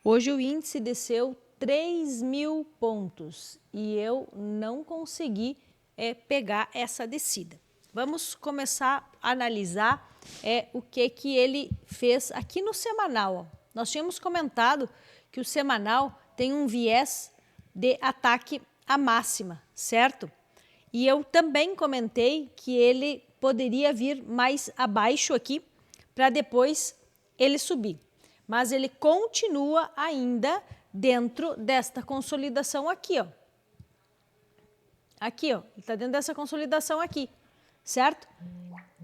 Hoje o índice desceu 3.000 pontos e eu não consegui pegar essa descida. Vamos começar a analisar o que ele fez aqui no semanal. Ó. Nós tínhamos comentado que o semanal tem um viés de ataque à máxima, certo? E eu também comentei que ele poderia vir mais abaixo aqui para depois ele subir. Mas ele continua ainda dentro desta consolidação aqui, ó. Aqui, ó, ele está dentro dessa consolidação aqui, certo?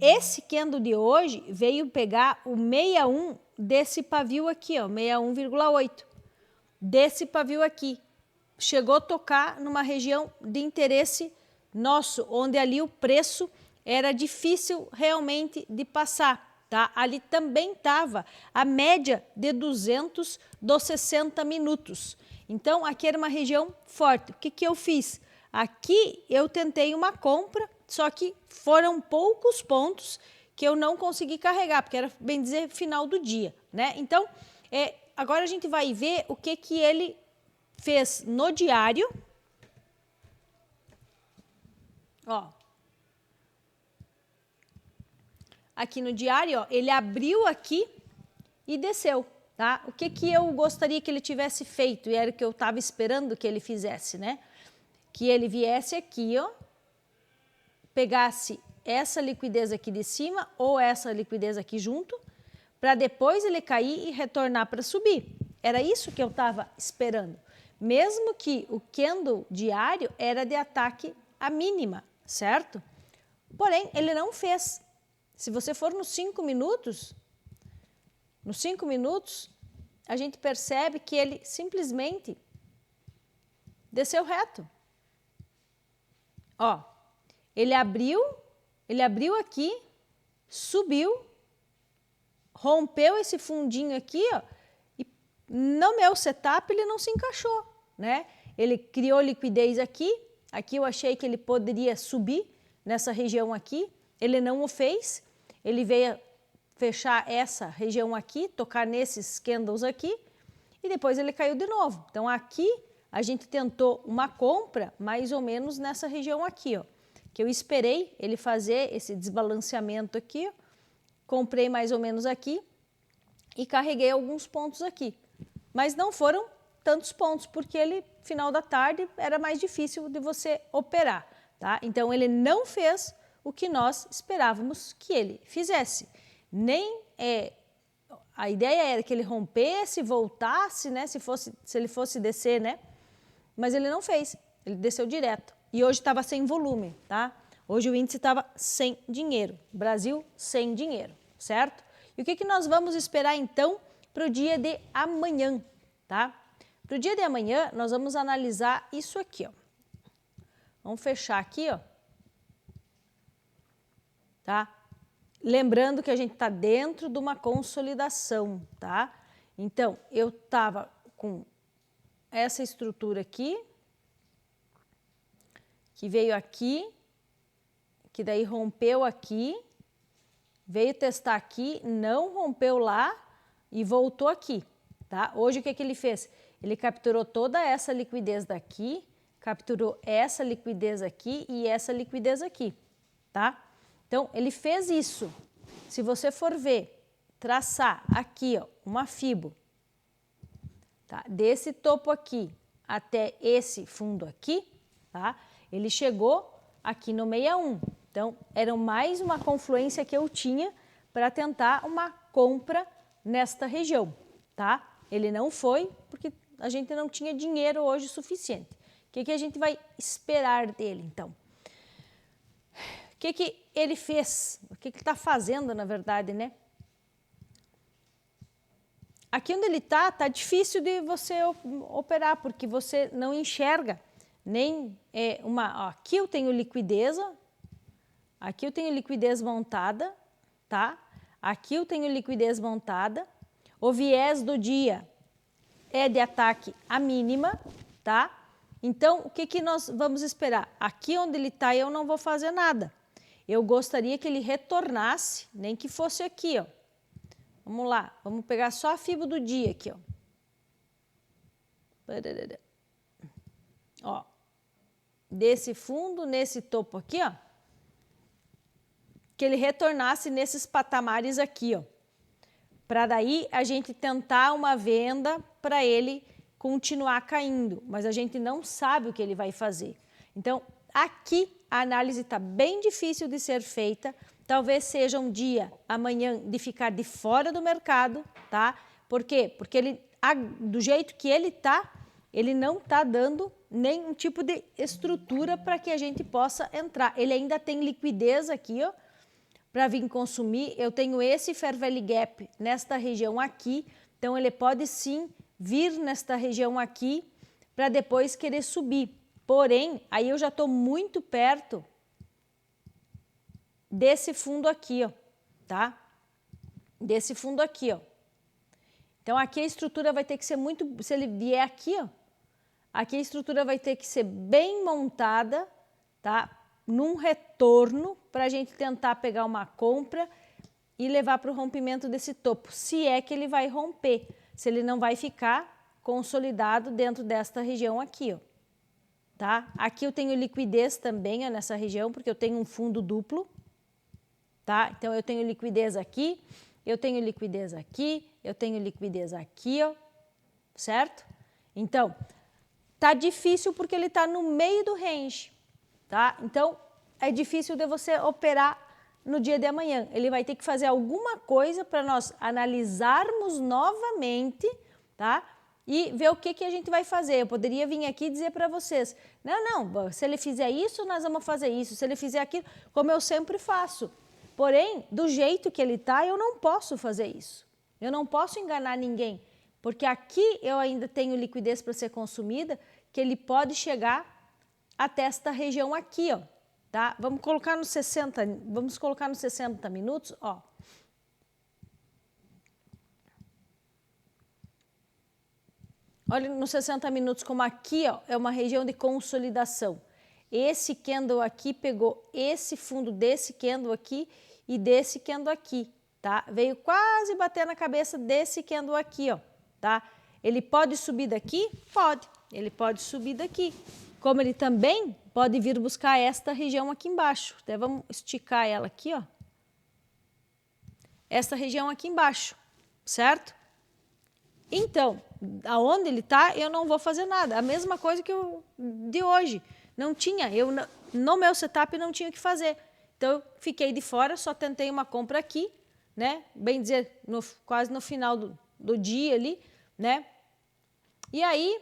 Esse candle de hoje veio pegar o 61 desse pavio aqui, ó, 61,8. Desse pavio aqui. Chegou a tocar numa região de interesse nosso, onde ali o preço era difícil realmente de passar. Tá? Ali também estava a média de 200 dos 60 minutos. Então, aqui era uma região forte. O que eu fiz? Aqui eu tentei uma compra, só que foram poucos pontos que eu não consegui carregar, porque era, bem dizer, final do dia. Né? Então, agora a gente vai ver o que ele fez no diário. Ó. Aqui no diário, ó, ele abriu aqui e desceu, tá? O que eu gostaria que ele tivesse feito, e era o que eu estava esperando que ele fizesse, né? Que ele viesse aqui, ó, pegasse essa liquidez aqui de cima ou essa liquidez aqui junto, para depois ele cair e retornar para subir. Era isso que eu estava esperando. Mesmo que o candle diário era de ataque à mínima, certo? Porém, ele não fez. Se você for nos 5 minutos, a gente percebe que ele simplesmente desceu reto. Ó, ele abriu aqui, subiu, rompeu esse fundinho aqui, ó, e no meu setup ele não se encaixou, né? Ele criou liquidez aqui eu achei que ele poderia subir nessa região aqui, ele não o fez. Ele veio fechar essa região aqui, tocar nesses candles aqui, e depois ele caiu de novo. Então, aqui a gente tentou uma compra mais ou menos nessa região aqui, ó, que eu esperei ele fazer esse desbalanceamento aqui, ó, comprei mais ou menos aqui e carreguei alguns pontos aqui. Mas não foram tantos pontos, porque ele, final da tarde, era mais difícil de você operar, tá? Então, ele não fez o que nós esperávamos que ele fizesse. A ideia era que ele rompesse, voltasse, né, se ele fosse descer, né? Mas ele não fez, ele desceu direto. E hoje estava sem volume, tá? Hoje o índice estava sem dinheiro, Brasil sem dinheiro, certo? E o que nós vamos esperar então para o dia de amanhã, tá? Para o dia de amanhã nós vamos analisar isso aqui, ó. Vamos fechar aqui, ó. Tá? Lembrando que a gente está dentro de uma consolidação, tá? Então, eu estava com essa estrutura aqui, que veio aqui, que daí rompeu aqui, veio testar aqui, não rompeu lá e voltou aqui, tá? Hoje o que ele fez? Ele capturou toda essa liquidez daqui, capturou essa liquidez aqui e essa liquidez aqui, tá? Então, ele fez isso. Se você for ver, traçar aqui, ó, uma fibo, tá? Desse topo aqui até esse fundo aqui, tá? Ele chegou aqui no 61. Então, era mais uma confluência que eu tinha para tentar uma compra nesta região, tá? Ele não foi, porque a gente não tinha dinheiro hoje suficiente. O que a gente vai esperar dele, então? O que ele fez? O que ele está fazendo, na verdade, né? Aqui onde ele está difícil de você operar, porque você não enxerga nem uma... Ó, aqui eu tenho liquidez, aqui eu tenho liquidez montada, tá? Aqui eu tenho liquidez montada. O viés do dia é de ataque à mínima, tá? Então, o que nós vamos esperar? Aqui onde ele está, eu não vou fazer nada. Eu gostaria que ele retornasse, nem que fosse aqui, ó. Vamos lá, vamos pegar só a FIBO do dia aqui, ó. Ó, desse fundo, nesse topo aqui, ó, que ele retornasse nesses patamares aqui, ó, para daí a gente tentar uma venda para ele continuar caindo, mas a gente não sabe o que ele vai fazer. Então, aqui a análise está bem difícil de ser feita, talvez seja um dia, amanhã, de ficar de fora do mercado, tá? Por quê? Porque ele, do jeito que ele não está dando nenhum tipo de estrutura para que a gente possa entrar. Ele ainda tem liquidez aqui, ó, para vir consumir. Eu tenho esse Fair Value Gap nesta região aqui, então ele pode sim vir nesta região aqui para depois querer subir. Porém, aí eu já estou muito perto desse fundo aqui, ó, tá? Desse fundo aqui, ó. Então, aqui a estrutura vai ter que ser muito... Se ele vier aqui, ó, aqui a estrutura vai ter que ser bem montada, tá? Num retorno, para a gente tentar pegar uma compra e levar para o rompimento desse topo. Se é que ele vai romper, se ele não vai ficar consolidado dentro desta região aqui, ó. Tá? Aqui eu tenho liquidez também, ó, nessa região, porque eu tenho um fundo duplo, tá? Então, eu tenho liquidez aqui, eu tenho liquidez aqui, eu tenho liquidez aqui, ó, certo? Então, tá difícil porque ele tá no meio do range, tá? Então, é difícil de você operar no dia de amanhã. Ele vai ter que fazer alguma coisa para nós analisarmos novamente, tá? E ver o que a gente vai fazer. Eu poderia vir aqui e dizer para vocês, não, se ele fizer isso, nós vamos fazer isso, se ele fizer aquilo, como eu sempre faço. Porém, do jeito que ele está, eu não posso fazer isso. Eu não posso enganar ninguém, porque aqui eu ainda tenho liquidez para ser consumida, que ele pode chegar até esta região aqui, ó, tá? Vamos colocar nos 60 minutos, ó. Olha, nos 60 minutos, como aqui, ó, é uma região de consolidação. Esse candle aqui pegou esse fundo desse candle aqui e desse candle aqui, tá? Veio quase bater na cabeça desse candle aqui, ó, tá? Ele pode subir daqui? Pode. Ele pode subir daqui. Como ele também pode vir buscar esta região aqui embaixo. Até vamos esticar ela aqui, ó. Esta região aqui embaixo, certo? Então, aonde ele está, eu não vou fazer nada. A mesma coisa que eu de hoje. Não tinha, no meu setup não tinha o que fazer. Então, eu fiquei de fora, só tentei uma compra aqui, né? Bem dizer, quase no final do dia ali, né? E aí,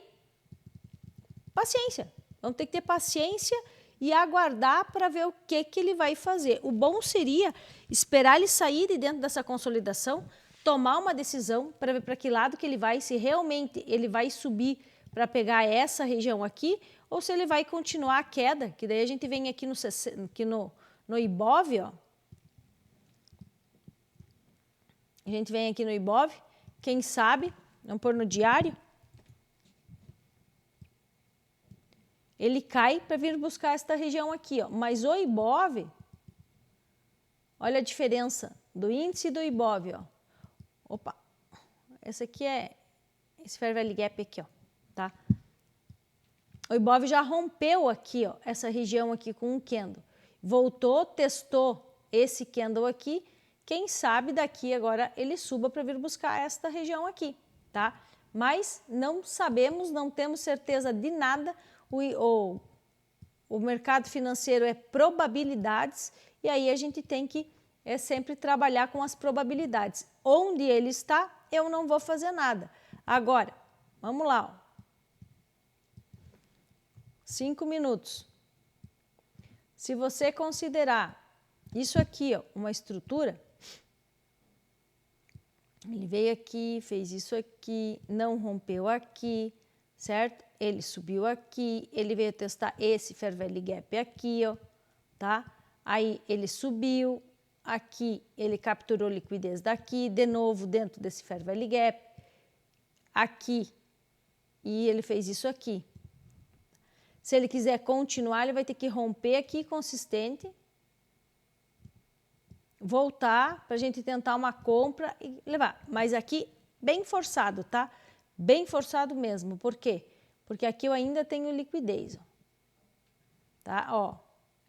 paciência. Vamos ter que ter paciência e aguardar para ver o que ele vai fazer. O bom seria esperar ele sair de dentro dessa consolidação, tomar uma decisão para ver para que lado que ele vai, se realmente ele vai subir para pegar essa região aqui, ou se ele vai continuar a queda, que daí a gente vem aqui no Ibov, ó. A gente vem aqui no Ibov, quem sabe, vamos pôr no diário. Ele cai para vir buscar esta região aqui, ó. Mas o Ibov, olha a diferença do índice e do Ibov, ó. Opa, esse aqui é esse Fair Value Gap aqui, ó, tá? O Ibov já rompeu aqui, ó, essa região aqui com um candle. Voltou, testou esse candle aqui. Quem sabe daqui agora ele suba para vir buscar esta região aqui, tá? Mas não sabemos, não temos certeza de nada. O mercado financeiro é probabilidades e aí a gente tem que sempre trabalhar com as probabilidades. Onde ele está, eu não vou fazer nada. Agora, vamos lá, ó. 5 minutos. Se você considerar isso aqui, ó, uma estrutura, ele veio aqui, fez isso aqui, não rompeu aqui, certo? Ele subiu aqui, ele veio testar esse Fair Value Gap aqui, ó, tá? Aí ele subiu, aqui ele capturou liquidez daqui, de novo dentro desse Fair Value Gap, aqui, e ele fez isso aqui. Se ele quiser continuar, ele vai ter que romper aqui consistente, voltar para a gente tentar uma compra e levar. Mas aqui, bem forçado, tá? Bem forçado mesmo. Por quê? porque aqui eu ainda tenho liquidez, ó. Tá? Ó,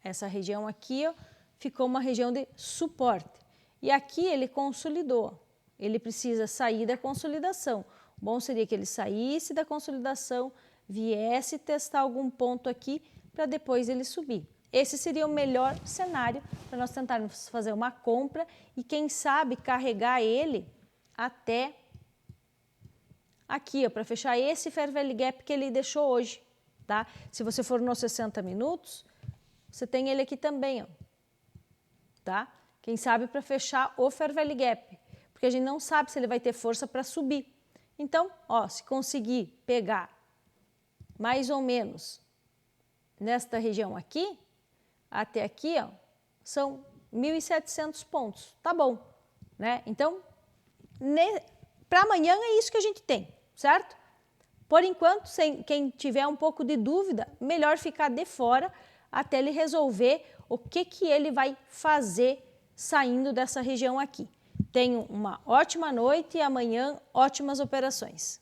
essa região aqui, ó, ficou uma região de suporte. E aqui ele consolidou. Ele precisa sair da consolidação. Bom seria que ele saísse da consolidação, viesse testar algum ponto aqui para depois ele subir. Esse seria o melhor cenário para nós tentarmos fazer uma compra e quem sabe carregar ele até aqui, para fechar esse Fair Value Gap que ele deixou hoje, tá? Se você for nos 60 minutos, você tem ele aqui também, ó, tá? Quem sabe para fechar o Fair Value Gap, porque a gente não sabe se ele vai ter força para subir. Então, ó, se conseguir pegar mais ou menos nesta região aqui, até aqui, ó, são 1.700 pontos, tá bom, né? Então, para amanhã é isso que a gente tem, certo? Por enquanto, quem tiver um pouco de dúvida, melhor ficar de fora até ele resolver o que ele vai fazer saindo dessa região aqui. Tenham uma ótima noite e amanhã ótimas operações.